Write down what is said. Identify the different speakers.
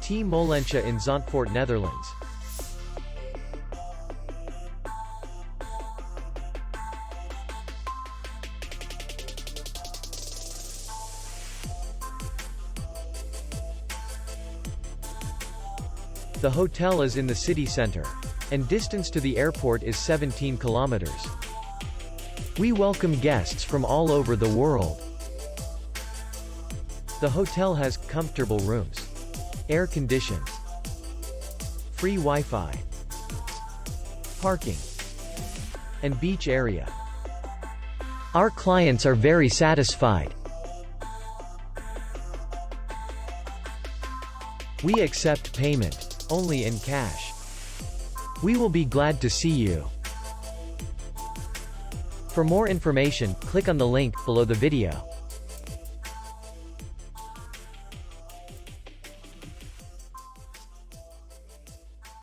Speaker 1: Molentje in Zandvoort, Netherlands. The hotel is in the city center, and distance to the airport is 17 kilometers. We welcome guests from all over the world. The hotel has comfortable rooms, air conditioned, free Wi-Fi, parking, and beach area. Our clients are very satisfied. We accept payment only in cash. We will be glad to see you. For more information, click on the link below the video.